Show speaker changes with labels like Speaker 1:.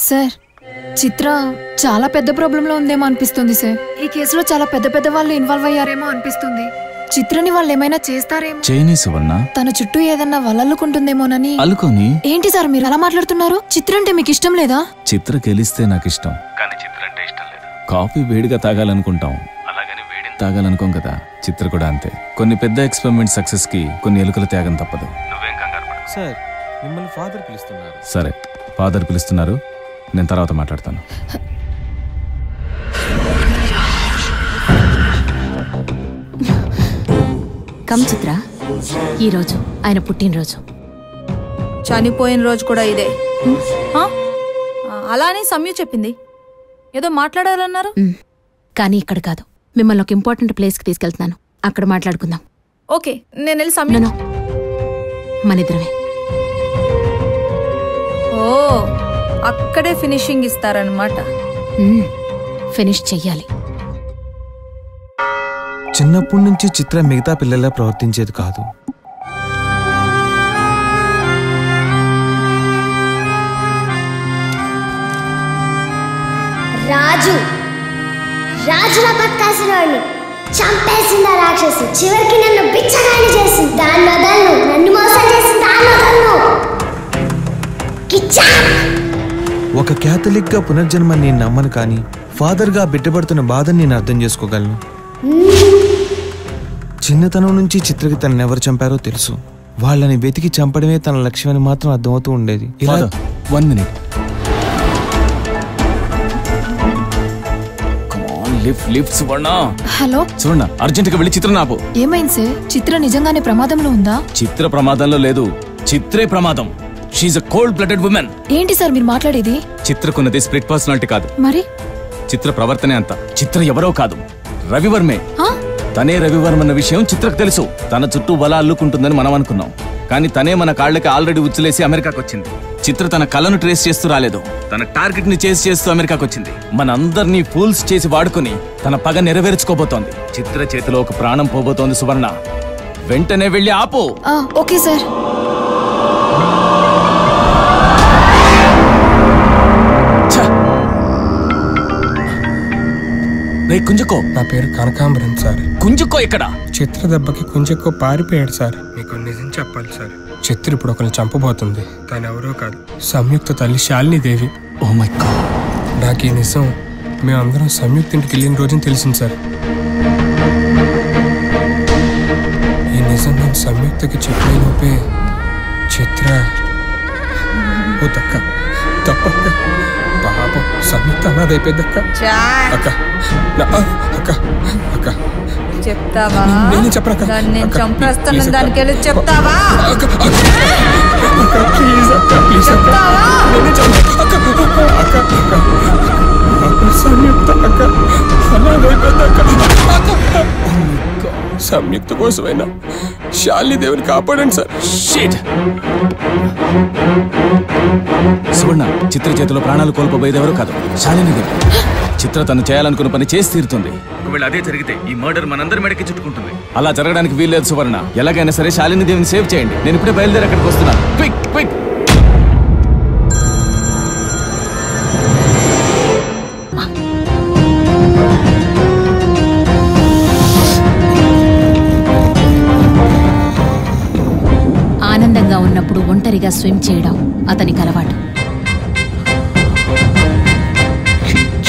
Speaker 1: Sir, చిత్ర చాలా పెద్ద ప్రాబ్లంలో ఉందేమో అనిపిస్తుంది సార్. ఈ కేసులో చాలా పెద్ద పెద్ద వాళ్ళు ఇన్వాల్వ్ అయ్యారేమో అనిపిస్తుంది. చిత్రని వాళ్ళు ఏమైనా చేస్తారేమో. తన చుట్టూ ఏదన్నా వలల్లుకుంటుందేమోనని.
Speaker 2: అల్లుకొని
Speaker 1: ఏంటి సార్ మీరు అలా మాట్లాడుతున్నారు? చిత్ర అంటే మీకు ఇష్టం లేదా?
Speaker 2: చిత్ర గెలిస్తే నాకు ఇష్టం, కానీ చిత్ర అంటే ఇష్టం లేదు. కాఫీ వేడిగా తాగాలనుకుంటాం, అలాగని వేడిని తాగాలనుకోం కదా. చిత్ర కూడా అంతే. కొన్ని పెద్ద ఎక్స్పెరిమెంట్ సక్సెస్ కి కొన్ని ఎలుకల త్యాగం తప్పదు. నువ్వేం కంగారు పడకు సార్. మిమ్మల్ని ఫాదర్ పిలుస్తున్నారు. సరే, ఫాదర్ పిలుస్తున్నారు, నేను తర్వాత మాట్లాడతాను.
Speaker 3: కమ్ చిత్ర, ఈరోజు ఆయన పుట్టినరోజు.
Speaker 4: చనిపోయిన రోజు కూడా ఇదే. అలా అని సమయం చెప్పింది. ఏదో మాట్లాడాలన్నారు.
Speaker 3: కానీ ఇక్కడ కాదు, మిమ్మల్ని ఒక ఇంపార్టెంట్ ప్లేస్కి తీసుకెళ్తున్నాను, అక్కడ మాట్లాడుకుందాం.
Speaker 4: ఓకే, నేను వెళ్ళి సమయం.
Speaker 3: మనిద్దరమే.
Speaker 4: ఓ, అక్కడే ఫినిషింగ్ ఇస్తారనమాట.
Speaker 3: ఫినిష్ చెయ్యాలి.
Speaker 5: చిన్నప్పటి నుంచి చిత్ర మిగతా పిల్లలా ప్రవర్తించేది కాదు.
Speaker 6: రాజులా బతకాల్సిన వాడిని చంపేసింది ఆ రాక్షసి. చివరికి నన్ను బిచ్చగాని చేసింది. దాన్ని వదలను. నన్ను మోసం చేసింది. దాన్ని వదలను.
Speaker 5: ఒక క్యాథలిక్ గా పునర్జన్మ నేను నమ్మను, కానీ ఫాదర్ గా బిడ్డపడుతున్న బాధని నేను అర్థం చేసుకోగలను. చిన్నతనం నుంచి చిత్రకి తనని ఎవరు చంపారో తెలుసు. వాళ్ళని వెతికి చంపడమే తన లక్ష్యమని మాత్రం అర్థమవుతూ ఉండేది.
Speaker 1: హలో,
Speaker 2: చూడ అర్జెంట్ గా వెళ్ళి చిత్ర నాపు.
Speaker 1: ఏమైంది సార్? చిత్ర నిజంగానే ప్రమాదంలో ఉందా?
Speaker 2: చిత్ర ప్రమాదంలో లేదు, చిత్రే ప్రమాదం. She a cold blooded woman.
Speaker 1: ఏంటి సార్ మీరు మాట్లాడేది?
Speaker 2: చిత్రకున్నది స్ప్లిట్ పర్సనాలిటీ కాదు.
Speaker 1: మరి
Speaker 2: చిత్ర ప్రవర్తనే అంత. చిత్ర ఎవరో కాదు, రవివర్మే. తనే రవివర్మ అన్న విషయం చిత్రకు తెలుసు. తన చుట్టూ వల అల్లుకుంటుందని మనం అనుకున్నాం, కానీ తనే మన కాళ్ళకి ఆల్రెడీ ఉచ్చులేసి అమెరికాకు వచ్చింది. చిత్ర తన కళను ట్రేస్ చేస్తూ రాలేదు, తన టార్గెట్ ని చేసి చేస్తూ అమెరికాకు వచ్చింది. మన అందరినీ ఫూల్స్ చేసి వాడుకుని తన పగ నెరవేర్చుకోబోతోంది. చిత్ర చేతిలో ఒక ప్రాణం పోబోతోంది సువర్ణ. వెంటనే వెళ్ళి ఆపు.
Speaker 1: Okay sir.
Speaker 2: కుంజుకో.
Speaker 7: నా పేరు కనకాంబరం సార్.
Speaker 2: కుంజుకో ఇక్కడ.
Speaker 7: చిత్ర దెబ్బకి కుంజుకో పారిపోయాడు సార్. మీకు నిజం చెప్పాలి సార్, చిత్ర ఇప్పుడు ఒకరిని చంపబోతుంది. తను ఎవరో కాదు, సంయుక్త తల్లి Shalini Devi.
Speaker 2: Oh my God.
Speaker 7: నాకు ఈ నిజం మేమందరం సంయుక్త ఇంటికి వెళ్ళిన రోజున తెలిసింది సార్. ఈ నిజం నేను సంయుక్తకి చెప్పే లోపే చిత్ర ఓ దక్క తప్పక్క పాపం సంయుక్త అన్నదైపోయిందక్క. అక్క అక్క అక్క
Speaker 4: చెప్తావా?
Speaker 7: నేను చెప్పనక్క.
Speaker 4: నేను చంపేస్తాను, దానికి వెళ్ళి చెప్తావా?
Speaker 7: ప్లీజ్ అక్క, ప్లీజ్ అక్క. సంయుక్త అక్క అన్నదైపోయిందక్క. సంయుక్త కోసమైనా శాలిని దేవుని కాపాడండి సార్.
Speaker 2: సువర్ణ చిత్ర చేతిలో ప్రాణాలు కోల్పోయేది ఎవరు కాదు, శాలిని దేవి. చిత్ర తను చేయాలనుకున్న పని చేసి తీరుతుంది. ఒకవేళ అదే జరిగితే ఈ మర్డర్ మనందరి మెడకి చుట్టుకుంటుంది. అలా జరగడానికి వీల్లేదు సువర్ణ. ఎలాగైనా సరే శాలిని దేవిని సేవ్ చేయండి. నేను ఇప్పుడే బయలుదేరి అక్కడికి వస్తున్నాను. Quick quick.
Speaker 3: ఆనందంగా ఉన్నప్పుడు ఒంటరిగా స్విమ్ చేయడం అతనికి అలవాటు.